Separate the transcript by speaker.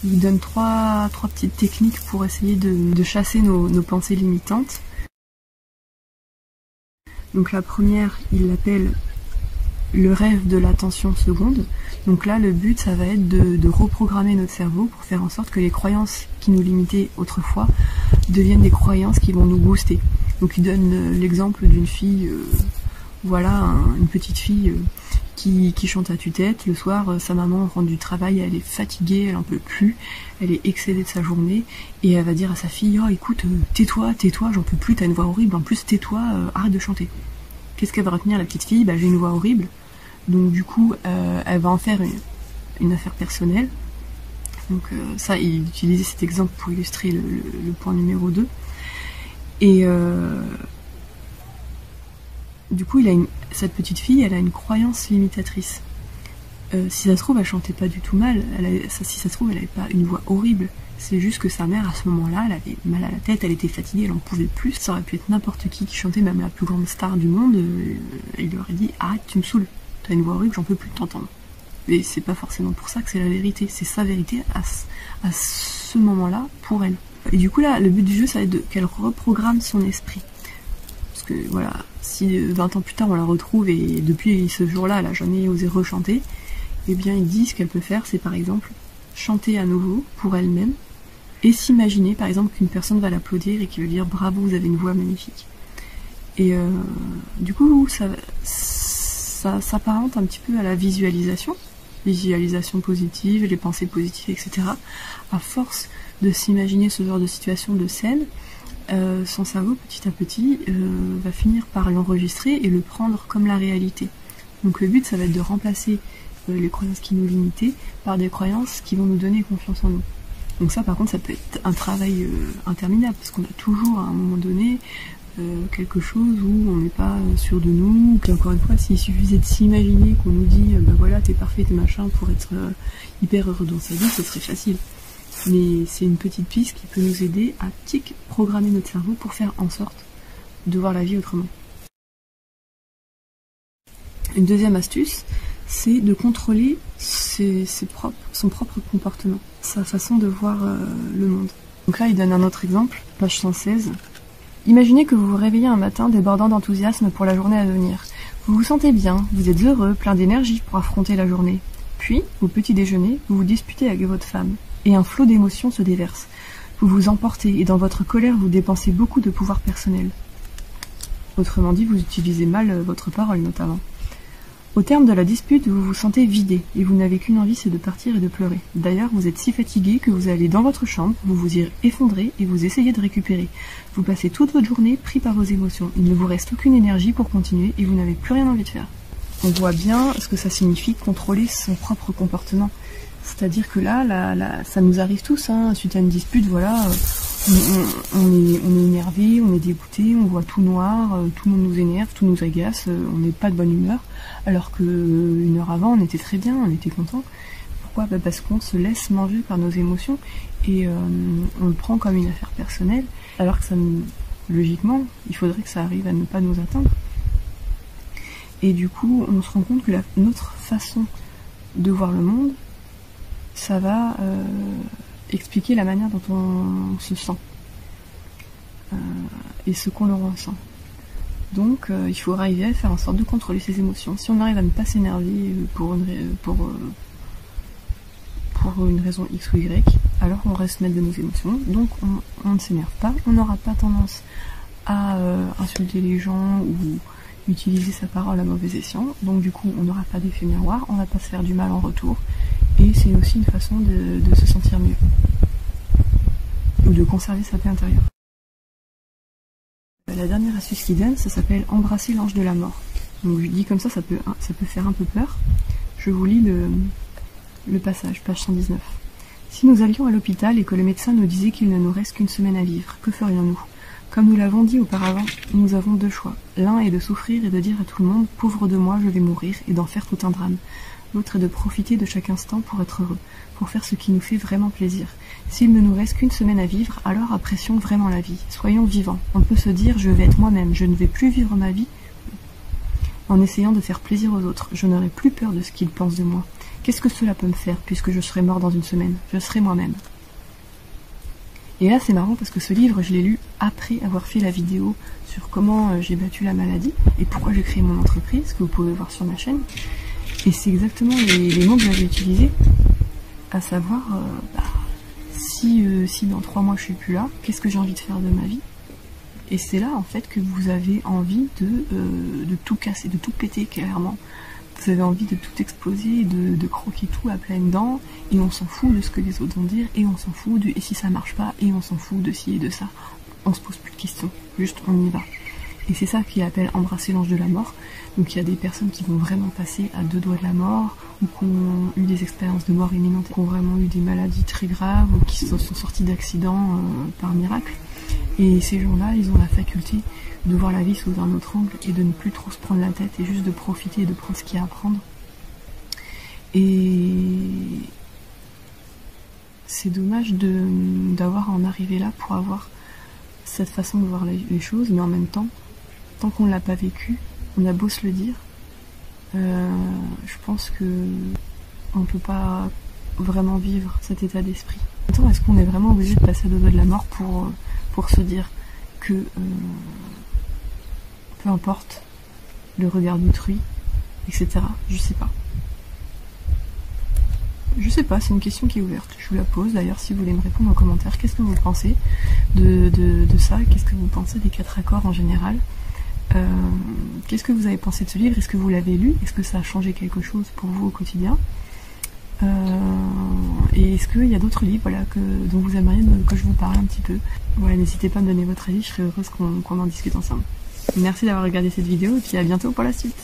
Speaker 1: Il vous donne trois petites techniques pour essayer de chasser nos pensées limitantes. Donc la première, il l'appelle le rêve de l'attention seconde. Donc là, le but, ça va être de reprogrammer notre cerveau pour faire en sorte que les croyances qui nous limitaient autrefois deviennent des croyances qui vont nous booster. Donc il donne l'exemple d'une fille, une petite fille qui chante à tue-tête. Le soir, sa maman rentre du travail, elle est fatiguée, elle en peut plus, elle est excédée de sa journée, et elle va dire à sa fille, oh écoute, tais-toi, j'en peux plus, t'as une voix horrible, en plus tais-toi, arrête de chanter. Qu'est-ce qu'elle va retenir, la petite fille? J'ai une voix horrible. Donc du coup, elle va en faire une affaire personnelle. Donc ça, il utilisait cet exemple pour illustrer le point numéro 2. Et du coup, cette petite fille, elle a une croyance limitatrice. Si ça se trouve, elle chantait pas du tout mal. Si ça se trouve, elle avait pas une voix horrible. C'est juste que sa mère, à ce moment-là, elle avait mal à la tête, elle était fatiguée, elle en pouvait plus. Ça aurait pu être n'importe qui chantait, même la plus grande star du monde. Il lui aurait dit, arrête, tu me saoules. T'as une voix horrible, j'en peux plus de t'entendre. Mais c'est pas forcément pour ça que c'est la vérité. C'est sa vérité à ce moment-là pour elle. Et du coup là, le but du jeu, ça va être qu'elle reprogramme son esprit. Parce que voilà, si 20 ans plus tard on la retrouve et depuis ce jour-là, elle a jamais osé rechanter, eh bien il dit ce qu'elle peut faire, c'est par exemple chanter à nouveau pour elle-même et s'imaginer par exemple qu'une personne va l'applaudir et qui va dire bravo, vous avez une voix magnifique. Et du coup, ça s'apparente un petit peu à la visualisation positive, les pensées positives, etc. À force de s'imaginer ce genre de situation, de scène, son cerveau, petit à petit, va finir par l'enregistrer et le prendre comme la réalité. Donc le but, ça va être de remplacer les croyances qui nous limitaient par des croyances qui vont nous donner confiance en nous. Donc ça, par contre, ça peut être un travail interminable, parce qu'on a toujours, à un moment donné, quelque chose où on n'est pas sûr de nous. Puis encore une fois, s'il suffisait de s'imaginer qu'on nous dit voilà, t'es parfait, t'es machin, pour être hyper heureux dans sa vie, ce serait facile. Mais c'est une petite piste qui peut nous aider à programmer notre cerveau pour faire en sorte de voir la vie autrement. Une deuxième astuce, c'est de contrôler son propre comportement, sa façon de voir le monde. Donc là, il donne un autre exemple, page 116. Imaginez que vous vous réveillez un matin débordant d'enthousiasme pour la journée à venir. Vous vous sentez bien, vous êtes heureux, plein d'énergie pour affronter la journée. Puis, au petit déjeuner, vous vous disputez avec votre femme, et un flot d'émotions se déverse. Vous vous emportez, et dans votre colère, vous dépensez beaucoup de pouvoir personnel. Autrement dit, vous utilisez mal votre parole, notamment. Au terme de la dispute, vous vous sentez vidé, et vous n'avez qu'une envie, c'est de partir et de pleurer. D'ailleurs, vous êtes si fatigué que vous allez dans votre chambre, vous vous y effondrez et vous essayez de récupérer. Vous passez toute votre journée pris par vos émotions. Il ne vous reste aucune énergie pour continuer et vous n'avez plus rien envie de faire. On voit bien ce que ça signifie contrôler son propre comportement. C'est-à-dire que là, ça nous arrive tous, hein, suite à une dispute, voilà, on est énervé, on est dégoûté, on voit tout noir, tout le monde nous énerve, tout nous agace, on n'est pas de bonne humeur, alors que une heure avant, on était très bien, on était content. Pourquoi ? Parce qu'on se laisse manger par nos émotions et on le prend comme une affaire personnelle, alors que logiquement, il faudrait que ça arrive à ne pas nous atteindre. Et du coup, on se rend compte que notre façon de voir le monde, ça va expliquer la manière dont on se sent et ce qu'on le ressent. Donc il faut arriver à faire en sorte de contrôler ses émotions. Si on arrive à ne pas s'énerver pour une raison X ou Y, alors on reste maître de nos émotions, donc on ne s'énerve pas, on n'aura pas tendance à insulter les gens ou utiliser sa parole à mauvais escient, donc du coup on n'aura pas d'effet miroir, on ne va pas se faire du mal en retour, et c'est aussi une façon de se sentir mieux, ou de conserver sa paix intérieure. La dernière astuce qu'il donne, ça s'appelle embrasser l'ange de la mort. Donc je dis comme ça peut faire un peu peur. Je vous lis le passage, page 119. Si nous allions à l'hôpital et que le médecin nous disait qu'il ne nous reste qu'une semaine à vivre, que ferions-nous ? Comme nous l'avons dit auparavant, nous avons deux choix. L'un est de souffrir et de dire à tout le monde « Pauvre de moi, je vais mourir » et d'en faire tout un drame. L'autre est de profiter de chaque instant pour être heureux, pour faire ce qui nous fait vraiment plaisir. S'il ne nous reste qu'une semaine à vivre, alors apprécions vraiment la vie. Soyons vivants. On peut se dire « Je vais être moi-même, je ne vais plus vivre ma vie en essayant de faire plaisir aux autres. Je n'aurai plus peur de ce qu'ils pensent de moi. Qu'est-ce que cela peut me faire puisque je serai mort dans une semaine? Je serai moi-même. Et là c'est marrant parce que ce livre je l'ai lu après avoir fait la vidéo sur comment j'ai battu la maladie et pourquoi j'ai créé mon entreprise, que vous pouvez voir sur ma chaîne. Et c'est exactement les mots que j'avais utilisés, à savoir si dans 3 mois je suis plus là, qu'est-ce que j'ai envie de faire de ma vie? Et c'est là en fait que vous avez envie de tout casser, de tout péter clairement. Vous avez envie de tout exploser, de croquer tout à pleines dents, et on s'en fout de ce que les autres vont dire, et on s'en fout de et si ça marche pas, et on s'en fout de ci et de ça. On se pose plus de questions, juste on y va. Et c'est ça qui appelle embrasser l'ange de la mort. Donc il y a des personnes qui vont vraiment passer à 2 doigts de la mort, ou qui ont eu des expériences de mort imminente, qui ont vraiment eu des maladies très graves, ou qui sont sortis d'accidents par miracle. Et ces gens-là, ils ont la faculté de voir la vie sous un autre angle et de ne plus trop se prendre la tête et juste de profiter et de prendre ce qu'il y a à prendre. Et c'est dommage d'avoir en arrivé là pour avoir cette façon de voir les choses, mais en même temps, tant qu'on ne l'a pas vécu, on a beau se le dire, je pense que on ne peut pas vraiment vivre cet état d'esprit. Attends, est-ce qu'on est vraiment obligé de passer à 2 doigts de la mort pour se dire que peu importe le regard d'autrui, etc. Je sais pas. Je sais pas, c'est une question qui est ouverte. Je vous la pose d'ailleurs si vous voulez me répondre en commentaire. Qu'est-ce que vous pensez de ça? Qu'est-ce que vous pensez des 4 accords en général? Qu'est-ce que vous avez pensé de ce livre? Est-ce que vous l'avez lu? Est-ce que ça a changé quelque chose pour vous au quotidien? Et est-ce qu'il y a d'autres livres dont vous aimeriez que je vous parle un petit peu? Voilà, n'hésitez pas à me donner votre avis, je serais heureuse qu'on en discute ensemble. Merci d'avoir regardé cette vidéo et puis à bientôt pour la suite.